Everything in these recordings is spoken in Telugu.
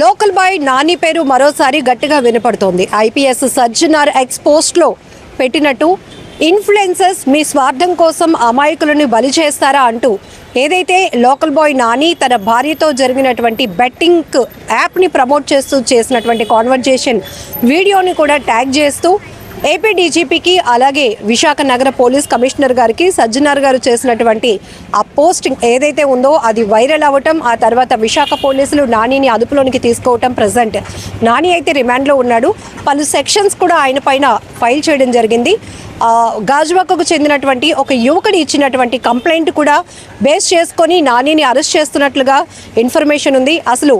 లోకల్ బాయ్ నాని పేరు మరోసారి గట్టిగా వినపడుతోంది. ఐపీఎస్ సజ్జనార్ ఎక్స్ పోస్ట్లో పెట్టినట్టు ఇన్ఫ్లుయెన్సర్స్ మీ స్వార్థం కోసం అమాయకులను బలి చేస్తారా అంటూ ఏదైతే లోకల్ బాయ్ నాని తన భార్యతో జరిగినటువంటి బెట్టింగ్ యాప్ని ప్రమోట్ చేస్తూ చేసినటువంటి కాన్వర్జేషన్ వీడియోని కూడా ట్యాగ్ చేస్తూ ఏపీ డీజీపీకి అలాగే విశాఖ నగర పోలీస్ కమిషనర్ గారికి సజ్జనార్ గారు చేసినటువంటి ఆ పోస్టింగ్ ఏదైతే ఉందో అది వైరల్ అవ్వటం, ఆ తర్వాత విశాఖ పోలీసులు నానిని అదుపులోనికి తీసుకోవటం. ప్రజెంట్ నాని అయితే రిమాండ్లో ఉన్నాడు. పలు సెక్షన్స్ కూడా ఆయన పైన ఫైల్ చేయడం జరిగింది. గాజువాకకు చెందినటువంటి ఒక యువకుడు ఇచ్చినటువంటి కంప్లైంట్ కూడా బేస్ చేసుకొని నానిని అరెస్ట్ చేస్తున్నట్లుగా ఇన్ఫర్మేషన్ ఉంది. అసలు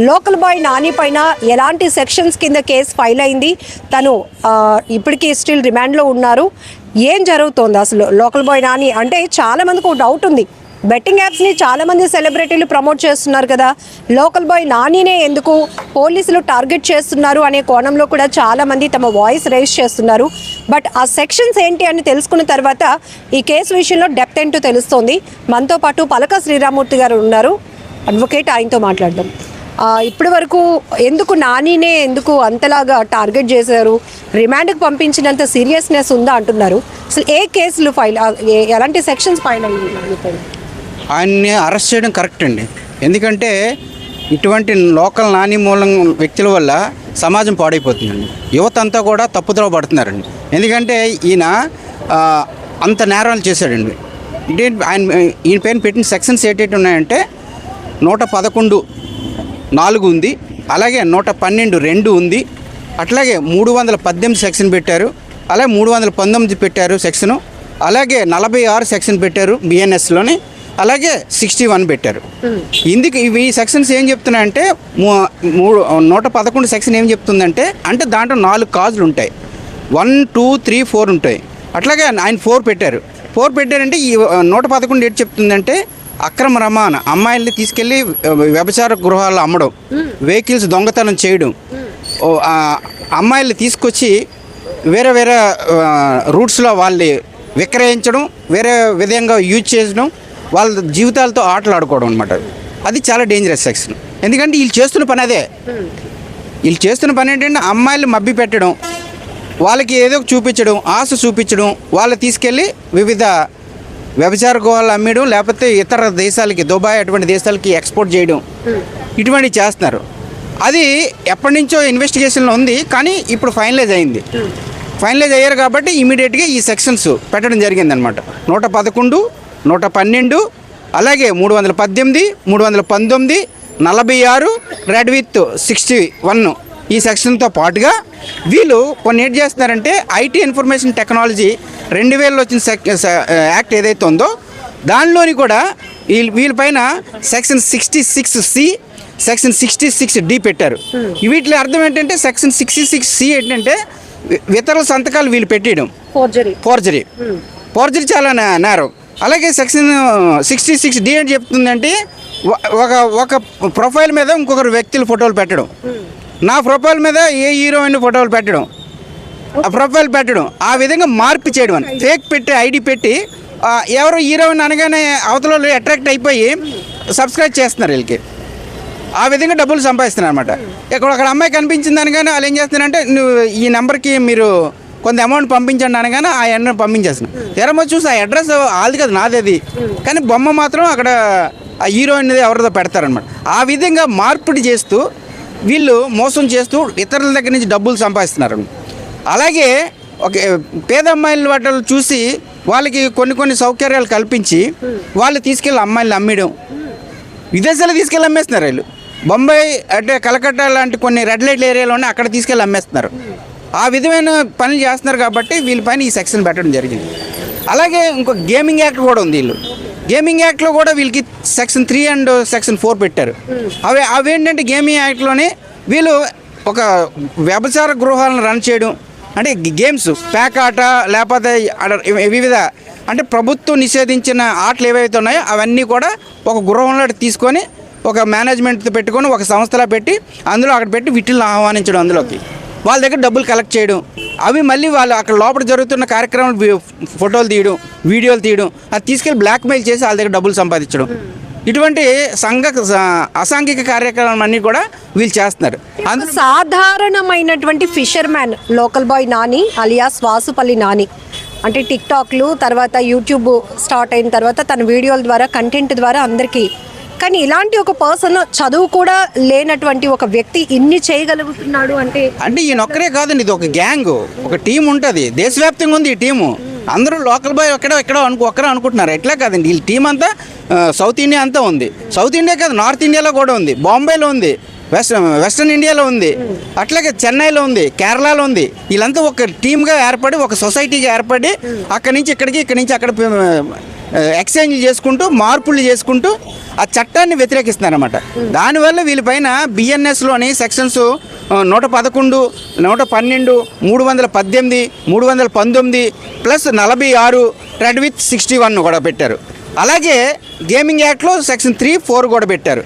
లోకల్ బాయ్ నాని పైన ఎలాంటి సెక్షన్స్ కింద కేసు ఫైల్ అయింది, తను ఇప్పటికీ స్టిల్ రిమాండ్లో ఉన్నారు, ఏం జరుగుతోంది అసలు లోకల్ బాయ్ నాని అంటే చాలామందికి ఒక డౌట్ ఉంది. బెట్టింగ్ యాప్స్ని చాలామంది సెలబ్రిటీలు ప్రమోట్ చేస్తున్నారు కదా, లోకల్ బాయ్ నానినే ఎందుకు పోలీసులు టార్గెట్ చేస్తున్నారు అనే కోణంలో కూడా చాలామంది తమ వాయిస్ రైజ్ చేస్తున్నారు. బట్ ఆ సెక్షన్స్ ఏంటి అని తెలుసుకున్న తర్వాత ఈ కేసు విషయంలో డెప్త్ ఏంటో తెలుస్తోంది. మనతో పాటు పలక శ్రీరామూర్తి గారు ఉన్నారు, అడ్వకేట్, ఆయనతో మాట్లాడదాం. ఇప్పటి వరకు నానినే ఎందుకు అంతలాగా టార్గెట్ చేశారు, రిమాండ్కి పంపించినంత సీరియస్నెస్ ఉందా అంటున్నారు. అసలు ఏ కేసులు ఫైల్, ఎలాంటి సెక్షన్స్ ఫైల్ అయ్యింది? ఆయన్ని అరెస్ట్ చేయడం కరెక్ట్ అండి. ఎందుకంటే ఇటువంటి లోకల్ నాని మూలం వ్యక్తుల వల్ల సమాజం పాడైపోతుందండి. యువత అంతా కూడా తప్పుద్రోవ పడుతున్నారండి. ఎందుకంటే ఈయన అంత నేరాలు చేశాడండి. ఈయన పైన పెట్టిన సెక్షన్స్ ఏంటంటే ఉన్నాయంటే 111(4) ఉంది, అలాగే 112(2) ఉంది, అట్లాగే 318 సెక్షన్ పెట్టారు, అలాగే 319 పెట్టారు సెక్షను, అలాగే 46 సెక్షన్ పెట్టారు బిఎన్ఎస్లోని, అలాగే 61 పెట్టారు. ఇందుకు ఇవి సెక్షన్స్ ఏం చెప్తున్నాయంటే 111 సెక్షన్ ఏం చెప్తుందంటే అంటే దాంట్లో 4 కాజులు ఉంటాయి, 1, 2, 3, 4 ఉంటాయి. అట్లాగే ఆయన 4 పెట్టారు. 4 పెట్టారంటే ఈ 111 ఏంటి చెప్తుందంటే అక్రమ రవాణా, అమ్మాయిల్ని తీసుకెళ్ళి వ్యభిచార గృహాల్లో అమ్మడం, వెహికల్స్ దొంగతనం చేయడం, అమ్మాయిల్ని తీసుకొచ్చి వేరే వేరే రూట్స్లో వాళ్ళని విక్రయించడం, వేరే విధంగా యూజ్ చేయడం, వాళ్ళ జీవితాలతో ఆటలు ఆడుకోవడం అనమాట. అది చాలా డేంజరస్ సెక్షన్. ఎందుకంటే వీళ్ళు చేస్తున్న పని అదే. వీళ్ళు చేస్తున్న పని ఏంటంటే అమ్మాయిలు మభ్య పెట్టడం, వాళ్ళకి ఏదో చూపించడం, ఆశ చూపించడం, వాళ్ళు తీసుకెళ్ళి వివిధ వ్యభిచార గృహాలు అమ్మడం, లేకపోతే ఇతర దేశాలకి, దుబాయ్ అటువంటి దేశాలకి ఎక్స్పోర్ట్ చేయడం, ఇటువంటివి చేస్తున్నారు. అది ఎప్పటి నుంచో ఇన్వెస్టిగేషన్లో ఉంది, కానీ ఇప్పుడు ఫైనలైజ్ అయింది. ఫైనలైజ్ అయ్యారు కాబట్టి ఇమీడియట్గా ఈ సెక్షన్స్ పెట్టడం జరిగిందనమాట. 111, 112, అలాగే 318, 319, 46, రెడ్ విత్ 61 ఈ సెక్షన్తో పాటుగా వీళ్ళు కొన్ని ఏం చేస్తున్నారంటే ఐటీ ఇన్ఫర్మేషన్ టెక్నాలజీ 2000లో వచ్చిన యాక్ట్ ఏదైతే ఉందో దానిలోని కూడా వీళ్ళపైన సెక్షన్ 66C, సెక్షన్ 66D పెట్టారు. వీటిలో అర్థం ఏంటంటే సెక్షన్ 66C ఏంటంటే ఇతరుల సంతకాలు వీళ్ళు పెట్టేయడం, ఫోర్జరీ చాలా నేరం. అలాగే సెక్షన్ 66D ఏంటి చెప్తుందంటే ఒక ప్రొఫైల్ మీద ఇంకొకరు వ్యక్తుల ఫోటోలు పెట్టడం, నా ప్రొఫైల్ మీద ఏ హీరోయిన్ ఫోటోలు పెట్టడం, ఆ ప్రొఫైల్ పెట్టడం, ఆ విధంగా మార్పు చేయడం అని ఫేక్ పెట్టి ఐడి పెట్టి ఎవరు హీరోయిన్ అనగానే అవతల అట్రాక్ట్ అయిపోయి సబ్స్క్రైబ్ చేస్తున్నారు వీళ్ళకి. ఆ విధంగా డబ్బులు సంపాదిస్తున్నారు అనమాట. అక్కడ అమ్మాయి కనిపించింది అనగానే వాళ్ళు ఏం చేస్తున్నారంటే నువ్వు ఈ నెంబర్కి మీరు కొంత అమౌంట్ పంపించండి అనగానే ఆ అడ్రస్ పంపించేస్తున్నాను. తెరమో చూసి ఆ అడ్రస్ వాళ్ళది కదా, నాది అది, కానీ బొమ్మ మాత్రం అక్కడ ఆ హీరోయిన్ ఎవరిదో పెడతారనమాట. ఆ విధంగా మార్పిడి చేస్తూ వీళ్ళు మోసం చేస్తూ ఇతరుల దగ్గర నుంచి డబ్బులు సంపాదిస్తున్నారు. అలాగే ఒక పేద అమ్మాయిల వాటిని చూసి వాళ్ళకి కొన్ని సౌకర్యాలు కల్పించి వాళ్ళు తీసుకెళ్ళి అమ్మాయిలు అమ్మేయడం, విదేశాలు తీసుకెళ్ళి అమ్మేస్తున్నారు. వీళ్ళు బొంబాయి అంటే కలకత్తా లాంటి కొన్ని రెడ్ లైట్ ఏరియాలోనే అక్కడ తీసుకెళ్ళి అమ్మేస్తున్నారు. ఆ విధమైన పనులు చేస్తున్నారు కాబట్టి వీళ్ళపైన ఈ సెక్షన్ పెట్టడం జరిగింది. అలాగే ఇంకో గేమింగ్ యాక్ట్ కూడా ఉంది. వీళ్ళు గేమింగ్ యాక్ట్లో కూడా వీళ్ళకి సెక్షన్ 3 అండ్ సెక్షన్ 4 పెట్టారు. అవేంటంటే గేమింగ్ యాక్ట్లోనే వీళ్ళు ఒక వ్యభిచార గృహాలను రన్ చేయడం, అంటే గేమ్స్, ప్యాక్ ఆట, లేకపోతే వివిధ అంటే ప్రభుత్వం నిషేధించిన ఆటలు ఏవైతే ఉన్నాయో అవన్నీ కూడా ఒక గృహంలో తీసుకొని ఒక మేనేజ్మెంట్ పెట్టుకొని ఒక సంస్థలో పెట్టి అందులో అక్కడ పెట్టి వీటిని ఆహ్వానించడం, అందులోకి వాళ్ళ దగ్గర డబ్బులు కలెక్ట్ చేయడం, అవి మళ్ళీ వాళ్ళు అక్కడ లోపల జరుగుతున్న కార్యక్రమాలు ఫోటోలు తీయడం, వీడియోలు తీయడం, అది తీసుకెళ్ళి బ్లాక్మెయిల్ చేసి వాళ్ళ దగ్గర డబ్బులు సంపాదించడం. ఇటువంటి అసాంఘిక కార్యక్రమాలన్నీ కూడా వీళ్ళు చేస్తున్నారు. సాధారణమైనటువంటి fisherman local boy Nani alias Vasupalli Nani అంటే టిక్టాక్లు తర్వాత యూట్యూబ్ స్టార్ట్ అయిన తర్వాత తన వీడియోల ద్వారా కంటెంట్ ద్వారా అందరికీ, కానీ ఇలాంటి ఒక పర్సన్ చదువు కూడా లేనటువంటి ఒక వ్యక్తి ఇన్ని చేయగలుగుతున్నాడు అంటే ఈయన ఒక్కరే కాదండి, ఇది ఒక గ్యాంగ్, ఒక టీం ఉంటుంది, దేశవ్యాప్తంగా ఉంది ఈ టీము. అందరూ లోకల్ బాయ్ ఎక్కడో ఒక్కరే అనుకుంటున్నారు, ఎట్లా కాదండి. వీళ్ళ టీం అంతా సౌత్ ఇండియా అంతా ఉంది. సౌత్ ఇండియా కాదు, నార్త్ ఇండియాలో కూడా ఉంది, బాంబేలో ఉంది, వెస్ట్రన్ ఇండియాలో ఉంది, అట్లాగే చెన్నైలో ఉంది, కేరళలో ఉంది. వీళ్ళంతా ఒక టీమ్గా ఏర్పడి ఒక సొసైటీగా ఏర్పడి అక్కడి నుంచి అక్కడ ఎక్స్చేంజ్ చేసుకుంటూ మార్పులు చేసుకుంటూ ఆ చట్టాన్ని వ్యతిరేకిస్తున్నారన్నమాట. దానివల్ల వీళ్ళపైన బిఎన్ఎస్లోని సెక్షన్స్ 111, 112, 318, 319 ప్లస్ 46 రెడ్ విత్ 61 కూడా పెట్టారు. అలాగే గేమింగ్ యాక్ట్లో సెక్షన్ 3, 4 కూడా పెట్టారు.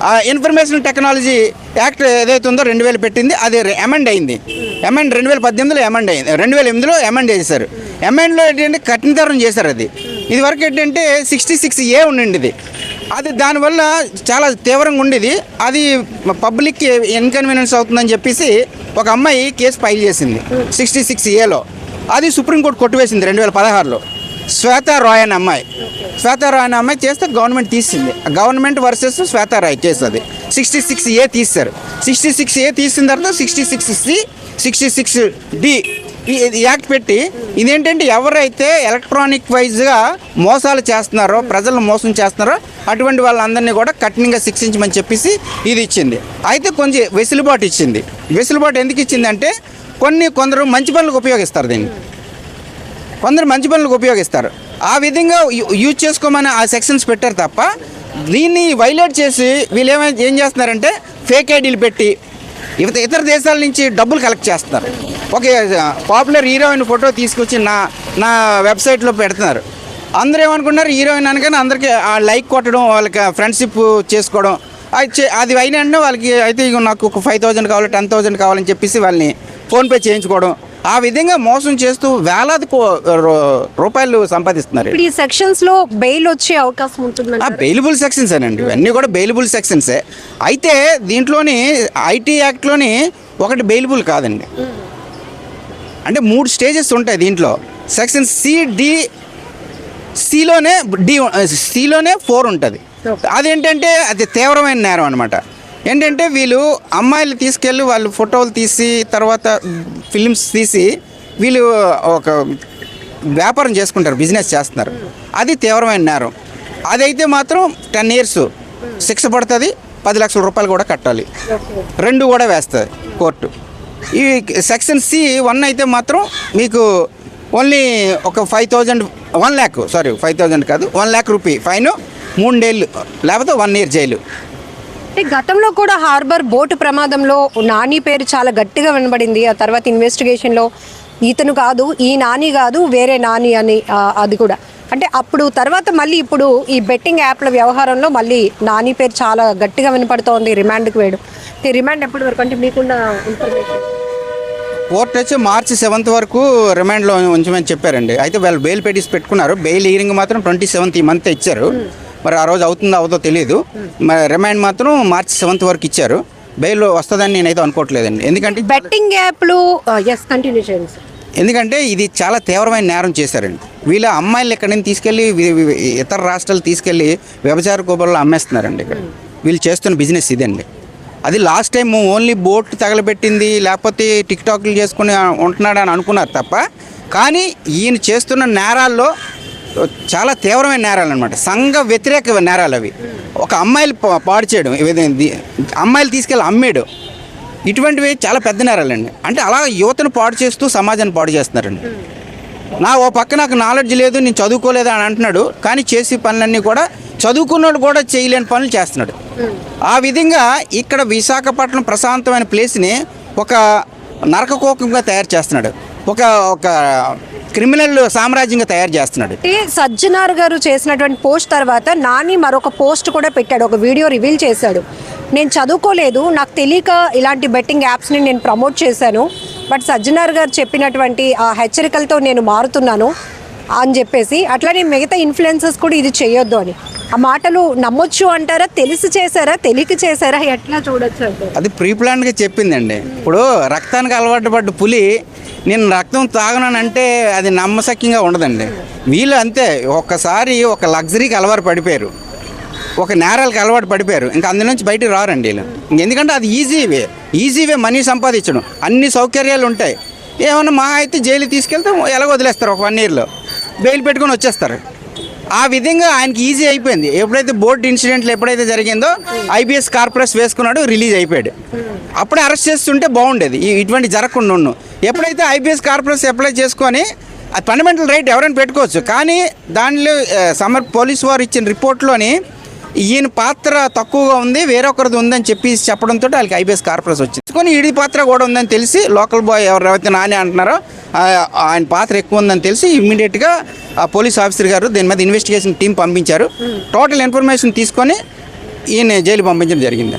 ఆ ఇన్ఫర్మేషన్ టెక్నాలజీ యాక్ట్ ఏదైతే ఉందో 2000 పెట్టింది, అది అమెండ్ అయింది. 2018లో అమెండ్ అయింది, 2008లో అమెండ్ చేశారు. అమెండ్లో ఏంటంటే కఠినతరం చేశారు. అది ఇది వరకు ఏంటంటే 66A ఉండింది. అది దానివల్ల చాలా తీవ్రంగా ఉండేది. అది పబ్లిక్కి ఇన్కన్వీనియన్స్ అవుతుందని చెప్పేసి ఒక అమ్మాయి కేసు ఫైల్ చేసింది 66Aలో. అది సుప్రీంకోర్టు కొట్టివేసింది 2016లో. శ్వేతా రాయ్ అనే అమ్మాయి చేస్తే గవర్నమెంట్ తీసింది. గవర్నమెంట్ వర్సెస్ శ్వేతా రాయ్ చేస్తుంది. 66A తీస్తారు. 66A తీసిన తర్వాత 66C, 66D ఈ యాక్ట్ పెట్టి ఇదేంటంటే ఎవరైతే ఎలక్ట్రానిక్ వైజ్గా మోసాలు చేస్తున్నారో, ప్రజలను మోసం చేస్తున్నారో అటువంటి వాళ్ళందరినీ కూడా కఠినంగా శిక్షించమని చెప్పేసి ఇది ఇచ్చింది. అయితే కొంచెం వెసులుబాటు ఇచ్చింది. వెసులుబాటు ఎందుకు ఇచ్చిందంటే కొందరు మంచి పనులకు ఉపయోగిస్తారు దీన్ని, కొందరు మంచి పనులకు ఉపయోగిస్తారు. ఆ విధంగా యూజ్ చేసుకోమని ఆ సెక్షన్స్ పెట్టారు తప్ప దీన్ని వైలేట్ చేసి వీళ్ళు ఏం చేస్తున్నారంటే ఫేక్ ఐడీలు పెట్టి ఇతర దేశాల నుంచి డబ్బులు కలెక్ట్ చేస్తున్నారు. ఒక పాపులర్ హీరోయిన్ ఫోటో తీసుకొచ్చి నా వెబ్సైట్లో పెడుతున్నారు. అందరూ ఏమనుకున్నారు, హీరోయిన్ అనగానే అందరికీ ఆ లైక్ కొట్టడం, వాళ్ళకి ఫ్రెండ్షిప్ చేసుకోవడం, అది అయినా వాళ్ళకి అయితే నాకు ఒక 5,000 కావాలి, 10,000 కావాలని చెప్పేసి వాళ్ళని ఫోన్పే చేయించుకోవడం, ఆ విధంగా మోసం చేస్తూ వేలాది రూపాయలు సంపాదిస్తున్నారు. ఈ సెక్షన్స్ లో బెయిల్ వచ్చే అవకాశం ఉంటుంది. బెయిలబుల్ సెక్షన్స్ అండి, ఇవన్నీ కూడా బెయిలబుల్ సెక్షన్సే. అయితే దీంట్లోని ఐటీ యాక్ట్లోని ఒకటి బెయిలబుల్ కాదండి. అంటే 3 స్టేజెస్ ఉంటాయి దీంట్లో. సెక్షన్ సిలోనే 4 ఉంటుంది. అదేంటంటే అది తీవ్రమైన నేరం అనమాట. ఏంటంటే వీళ్ళు అమ్మాయిలు తీసుకెళ్ళి వాళ్ళు ఫోటోలు తీసి తర్వాత ఫిలిమ్స్ తీసి వీళ్ళు ఒక వ్యాపారం చేసుకుంటారు, బిజినెస్ చేస్తున్నారు. అది తీవ్రమైన నేరం. అదైతే మాత్రం 10 years శిక్ష పడుతుంది, 10 లక్షల రూపాయలు కూడా కట్టాలి, 2 కూడా వేస్తుంది కోర్టు. ఈ సెక్షన్ C1 అయితే మాత్రం మీకు ఓన్లీ ఒక 5,000 కాదు 1 lakh రూపీ ఫైన్, 3 ఏళ్ళు లేకపోతే 1 year జైలు. గతంలో కూడా హార్బర్ బోటు ప్రమాదంలో నాని పేరు చాలా గట్టిగా వినబడింది. ఆ తర్వాత ఇన్వెస్టిగేషన్లో ఇతను కాదు, ఈ నాని కాదు, వేరే నాని అని అది కూడా అంటే అప్పుడు తర్వాత మళ్ళీ ఇప్పుడు ఈ బెట్టింగ్ యాప్ల వ్యవహారంలో మళ్ళీ నాని పేరు చాలా గట్టిగా వినపడుతోంది. రిమాండ్కి వేయడం, రిమాండ్ ఎప్పటి వరకు అంటే మీకున్న ఇన్ఫర్మేషన్? కోర్టు వచ్చి March 7th వరకు రిమాండ్లో ఉంచమని చెప్పారండి. అయితే వాళ్ళు బెయిల్ పెటిషన్ పెట్టుకున్నారు. బెయిల్ హీరింగ్ మాత్రం 27th ఈ మంత్ ఇచ్చారు. మరి ఆ రోజు అవుతుందో అవదో తెలియదు. మరి రిమాండ్ మాత్రం March 7th వరకు ఇచ్చారు. బెయిల్ వస్తుందని నేనైతే అనుకోవట్లేదండి. ఎందుకంటే బెట్టింగ్ యాప్లు కంటిన్యూ చేయండి. ఎందుకంటే ఇది చాలా తీవ్రమైన నేరం చేశారండి. వీళ్ళ అమ్మాయిలు ఎక్కడి నుంచి తీసుకెళ్ళి ఇతర రాష్ట్రాలు తీసుకెళ్ళి వ్యభిచార కూపర్లో అమ్మేస్తున్నారండి. ఇక్కడ వీళ్ళు చేస్తున్న బిజినెస్ ఇదండి. అది లాస్ట్ టైం ఓన్లీ బోట్ తగలబెట్టింది లేకపోతే టిక్టాక్లు చేసుకుని ఉంటున్నాడు అని అనుకున్నారు తప్ప, కానీ ఈయన చేస్తున్న నేరాల్లో చాలా తీవ్రమైన నేరాలు అనమాట. సంఘ వ్యతిరేక నేరాలు అవి. ఒక అమ్మాయిలు పాడు చేయడం, అమ్మాయిలు తీసుకెళ్ళి అమ్మేయడం, ఇటువంటివి చాలా పెద్ద నేరాలండి. అంటే అలా యువతను పాడు చేస్తూ సమాజాన్ని పాడు చేస్తున్నారండి. ఓ పక్క నాకు నాలెడ్జ్ లేదు, నేను చదువుకోలేదు అని అంటున్నాడు, కానీ చేసే పనులన్నీ కూడా చదువుకున్నాడు కూడా చేయలేని పనులు చేస్తున్నాడు. ఆ విధంగా ఇక్కడ విశాఖపట్నం ప్రశాంతమైన ప్లేస్ని ఒక నరకకోకంగా తయారు చేస్తున్నాడు, ఒక క్రిమినల్ సామ్రాజ్యంగా తయారు చేస్తున్నాడు. సజ్జనార్ గారు చేసినటువంటి పోస్ట్ తర్వాత నాని మరొక పోస్ట్ కూడా పెట్టాడు, ఒక వీడియో రివీల్ చేశాడు. నేను చదువుకోలేదు, నాకు తెలియక ఇలాంటి బెట్టింగ్ యాప్స్ని నేను ప్రమోట్ చేశాను, బట్ సజ్జనార్ గారు చెప్పినటువంటి ఆ హెచ్చరికలతో నేను మారుతున్నాను అని చెప్పేసి, అట్లానే మిగతా ఇన్ఫ్లుయెన్సర్స్ కూడా ఇది చేయొద్దు అని. ఆ మాటలు నమ్మొచ్చు అంటారా? తెలిసి చేశారా, తెలియక చేశారా, ఎట్లా చూడొచ్చు అంటారు? అది ప్రీ ప్లాన్గా చెప్పిందండి. ఇప్పుడు రక్తానికి అలవాటు పడ్డ పులి నేను రక్తం తాగనంటే అది నమ్మశక్యంగా ఉండదండి. వీళ్ళు అంతే, ఒక్కసారి ఒక లగ్జరీకి అలవాటు పడిపోయారు, ఒక నేరాలకు అలవాటు పడిపోయారు, ఇంకా అందులోంచి బయటికి రారండి వీళ్ళు. ఎందుకంటే అది ఈజీ వే మనీ సంపాదించడం, అన్ని సౌకర్యాలు ఉంటాయి. ఏమన్నా మా అయితే జైలు తీసుకెళ్తే ఎలాగ వదిలేస్తారు, ఒక 1 ఇయర్లో బెయిల్ పెట్టుకొని వచ్చేస్తారు. ఆ విధంగా ఆయనకి ఈజీ అయిపోయింది. ఎప్పుడైతే బోట్ ఇన్సిడెంట్లు ఎప్పుడైతే జరిగిందో ఐబీఎస్ కార్పొరేస్ వేసుకున్నాడు, రిలీజ్ అయిపోయాడు. అప్పుడే అరెస్ట్ చేస్తుంటే బాగుండేది, ఇటువంటి జరగకుండా ఉన్నాను. ఎప్పుడైతే ఐబీఎస్ కార్పొరేస్ అప్లై చేసుకొని అది ఫండమెంటల్ రైట్ ఎవరైనా పెట్టుకోవచ్చు, కానీ దానిలో పోలీసు వారు ఇచ్చిన రిపోర్ట్లోని ఈయన పాత్ర తక్కువగా ఉంది, వేరొకరిది ఉందని చెప్పడంతో వాళ్ళకి ఐబీఎస్ కార్పొరేస్ వచ్చింది. కొన్ని ఈడి పాత్ర కూడా ఉందని తెలిసి లోకల్ బాయ్ ఎవరైతే నాని అంటున్నారో ఆయన పాత్ర ఎక్కువ ఉందని తెలిసి ఇమ్మీడియట్గా పోలీస్ ఆఫీసర్ గారు దీని మీద ఇన్వెస్టిగేషన్ టీం పంపించారు. టోటల్ ఇన్ఫర్మేషన్ తీసుకొని ఈయన జైలు పంపించడం జరిగింది.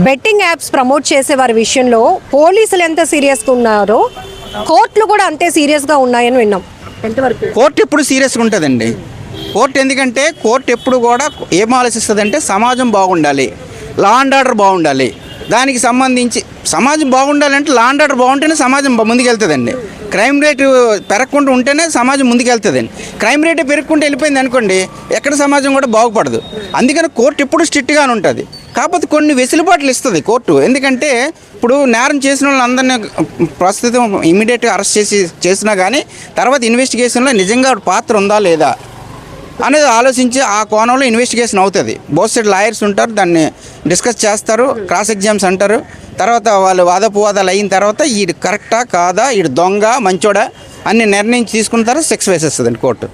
బెట్టింగ్ యాప్స్ ప్రమోట్ చేసే వారి విషయంలో పోలీసులు ఎంత సీరియస్గా ఉన్నారో కోర్టులు కూడా అంతే సీరియస్గా ఉన్నాయని విన్నాం. ఎంతవరకు? కోర్టు ఎప్పుడు సీరియస్గా ఉంటుందండి. కోర్టు ఎందుకంటే కోర్టు ఎప్పుడు కూడా ఏం ఆలోచిస్తుందంటే సమాజం బాగుండాలి, లా అండ్ ఆర్డర్ బాగుండాలి. దానికి సంబంధించి సమాజం బాగుండాలంటే లా అండ్ ఆర్డర్ బాగుంటేనే సమాజం ముందుకెళ్తుందండి. క్రైమ్ రేటు పెరగకుండా ఉంటేనే సమాజం ముందుకెళ్తుందండి. క్రైమ్ రేటు పెరుగుకుంటూ వెళ్ళిపోయింది అనుకోండి, ఎక్కడ సమాజం కూడా బాగుపడదు. అందుకని కోర్టు ఎప్పుడు స్ట్రిక్ట్గానే ఉంటుంది. కాకపోతే కొన్ని వెసులుబాట్లు ఇస్తుంది కోర్టు. ఎందుకంటే ఇప్పుడు నేరం చేసిన వాళ్ళందరినీ ప్రస్తుతం ఇమీడియట్గా అరెస్ట్ చేసినా కానీ తర్వాత ఇన్వెస్టిగేషన్లో నిజంగా పాత్ర ఉందా లేదా అనేది ఆలోచించి ఆ కోణంలో ఇన్వెస్టిగేషన్ అవుతుంది. బోత్ సైడ్ లాయర్స్ ఉంటారు, దాన్ని డిస్కస్ చేస్తారు, క్రాస్ ఎగ్జామ్స్ అంటారు. తర్వాత వాళ్ళు వాదోపవాదాలు అయిన తర్వాత ఈడు కరెక్టా కాదా, ఈడు దొంగ మంచోడా అన్ని నిర్ణయించి తీసుకున్న తర్వాత శిక్ష వేసేస్తుందండి కోర్టు.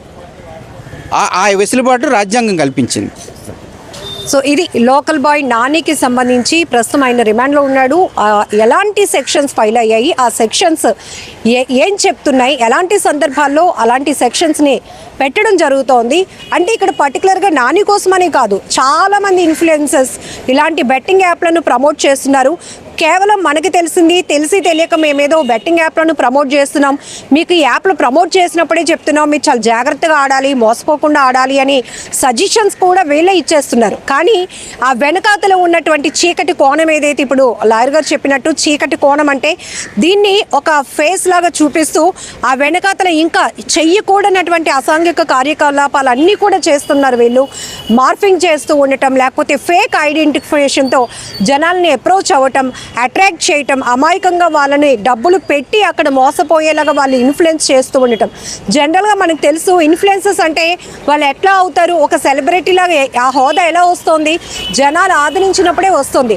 ఆ వెసులుబాటు రాజ్యాంగం కల్పించింది. సో ఇది లోకల్ బాయ్ నానికి సంబంధించి ప్రస్తుతం ఆయన రిమాండ్లో ఉన్నాడు. ఎలాంటి సెక్షన్స్ ఫైల్ అయ్యాయి, ఆ సెక్షన్స్ ఏం చెప్తున్నాయి, ఎలాంటి సందర్భాల్లో అలాంటి సెక్షన్స్ని పెట్టడం జరుగుతోంది అంటే ఇక్కడ పర్టికులర్గా నాని కోసమనే కాదు, చాలామంది ఇన్ఫ్లుయెన్సర్స్ ఇలాంటి బెట్టింగ్ యాప్లను ప్రమోట్ చేస్తున్నారు. కేవలం మనకి తెలిసి తెలియక మేమేదో బెట్టింగ్ యాప్లను ప్రమోట్ చేస్తున్నాం, మీకు ఈ యాప్లు ప్రమోట్ చేసినప్పుడే చెప్తున్నాం మీరు చాలా జాగ్రత్తగా ఆడాలి, మోసపోకుండా ఆడాలి అని సజెషన్స్ కూడా వీళ్ళే ఇచ్చేస్తున్నారు. కానీ ఆ వెనకాతలో ఉన్నటువంటి చీకటి కోణం ఏదైతే ఇప్పుడు లాయర్ గారు చెప్పినట్టు చీకటి కోణం అంటే దీన్ని ఒక ఫేస్ లాగా చూపిస్తూ ఆ వెనకాతల ఇంకా చెయ్యకూడనటువంటి అసాంఘిక కార్యకలాపాలు అన్నీ కూడా చేస్తున్నారు వీళ్ళు. మార్ఫింగ్ చేస్తూ ఉండటం, లేకపోతే ఫేక్ ఐడెంటిఫికేషన్తో జనాల్ని అప్రోచ్ అవ్వటం, అట్రాక్ట్ చేయటం, అమాయకంగా వాళ్ళని డబ్బులు పెట్టి అక్కడ మోసపోయేలాగా వాళ్ళు ఇన్ఫ్లుయెన్స్ చేస్తూ ఉండటం. జనరల్గా మనకు తెలుసు ఇన్ఫ్లుయెన్సర్స్ అంటే వాళ్ళు ఎట్లా అవుతారు, ఒక సెలబ్రిటీలాగా ఆ హోదా ఎలా వస్తుంది, జనాలు ఆదరించినప్పుడే వస్తుంది.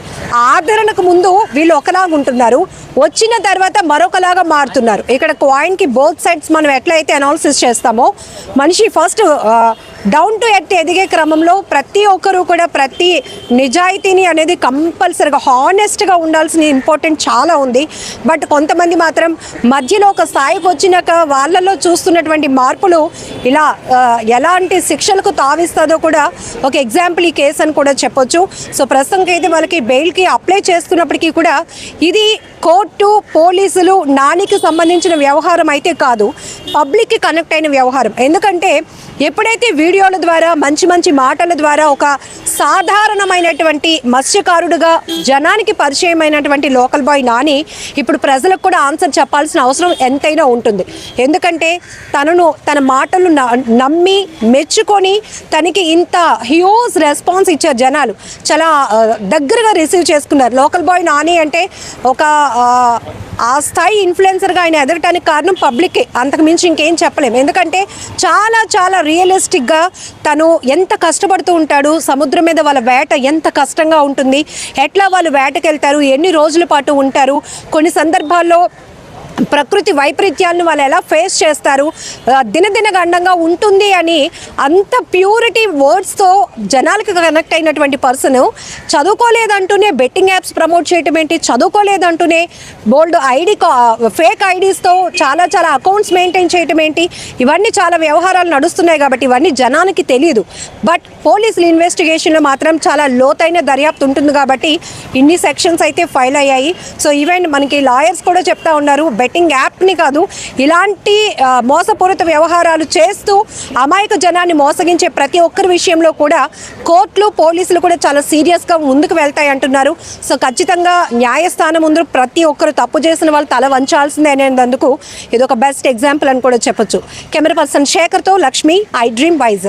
ఆదరణకు ముందు వీళ్ళు ఒకలాగా ఉంటున్నారు, వచ్చిన తర్వాత మరొకలాగా మారుతున్నారు. ఇక్కడ కాయిన్కి బోత్ సైడ్స్ మనం ఎట్లయితే అనాలిసిస్ చేస్తామో మనిషి ఫస్ట్ డౌన్ టు ఎర్త్ ఎదిగే క్రమంలో ప్రతి ఒక్కరూ కూడా ప్రతి నిజాయితీని అనేది కంపల్సరీగా హానెస్ట్గా ఉండాల్సిన ఇంపార్టెంట్ చాలా ఉంది. బట్ కొంతమంది మాత్రం మధ్యలో ఒక స్థాయికి వచ్చినాక వాళ్ళలో చూస్తున్నటువంటి మార్పులు ఇలా ఎలాంటి శిక్షలకు తావిస్తుందో కూడా ఒక ఎగ్జాంపుల్ ఈ కేసు అని కూడా చెప్పొచ్చు. సో ప్రస్తుతానికి అయితే వాళ్ళకి బెయిల్కి అప్లై చేస్తున్నప్పటికీ కూడా ఇది కోర్టు పోలీసులు నానికి సంబంధించిన వ్యవహారం అయితే కాదు, పబ్లిక్కి కనెక్ట్ అయిన వ్యవహారం. ఎందుకంటే ఎప్పుడైతే వీడియోల ద్వారా మంచి మంచి మాటల ద్వారా ఒక సాధారణమైనటువంటి మత్స్యకారుడుగా జనానికి పరిచయమైనటువంటి లోకల్ బాయ్ నాని ఇప్పుడు ప్రజలకు కూడా ఆన్సర్ చెప్పాల్సిన అవసరం ఎంతైనా ఉంటుంది. ఎందుకంటే తన మాటలు నమ్మి మెచ్చుకొని తనకి ఇంత హ్యూజ్ రెస్పాన్స్ ఇచ్చారు జనాలు, చాలా దగ్గరగా రిసీవ్ చేసుకున్నారు. లోకల్ బాయ్ నాని అంటే ఒక ఆ స్థాయి ఇన్ఫ్లుయెన్సర్గా ఆయన ఎదగటానికి కారణం పబ్లికే, అంతకు మించి ఇంకేం చెప్పలేము. ఎందుకంటే చాలా చాలా రియలిస్టిక్గా తను ఎంత కష్టపడుతూ ఉంటాడు, సముద్రం మీద వాళ్ళ వేట ఎంత కష్టంగా ఉంటుంది, ఎట్లా వాళ్ళు వేటకి వెళ్తారు, ఎన్ని రోజుల పాటు ఉంటారు, కొన్ని సందర్భాల్లో ప్రకృతి వైపరీత్యాలను వాళ్ళు ఎలా ఫేస్ చేస్తారు, దినదిన గండంగా ఉంటుంది అని అంత ప్యూరిటీ వర్డ్స్తో జనాలకి కనెక్ట్ అయినటువంటి పర్సన్ చదువుకోలేదంటూనే బెట్టింగ్ యాప్స్ ప్రమోట్ చేయటం ఏంటి, చదువుకోలేదంటూనే బోల్డ్ ఫేక్ ఐడీస్తో చాలా చాలా అకౌంట్స్ మెయింటైన్ చేయటం ఏంటి, ఇవన్నీ చాలా వ్యవహారాలు నడుస్తున్నాయి కాబట్టి ఇవన్నీ జనానికి తెలియదు. బట్ పోలీసుల ఇన్వెస్టిగేషన్లో మాత్రం చాలా లోతైన దర్యాప్తు ఉంటుంది కాబట్టి ఇన్ని సెక్షన్స్ అయితే ఫైల్ అయ్యాయి. సో ఈవెన్ మనకి లాయర్స్ కూడా చెప్తా ఉన్నారు బెట్టింగ్ యాప్ని కాదు, ఇలాంటి మోసపూరిత వ్యవహారాలు చేస్తూ అమాయక జనాన్ని మోసగించే ప్రతి ఒక్కరి విషయంలో కూడా కోర్టులు పోలీసులు కూడా చాలా సీరియస్గా ముందుకు వెళ్తాయి అంటున్నారు. సో ఖచ్చితంగా న్యాయస్థానం ముందు ప్రతి ఒక్కరు తప్పు చేసిన వాళ్ళు తల వంచాల్సిందే అనేందుకు ఇది ఒక బెస్ట్ ఎగ్జాంపుల్ అని కూడా చెప్పొచ్చు. కెమెరా పర్సన్ శేఖర్తో లక్ష్మి, ఐ డ్రీమ్ వైజాగ్.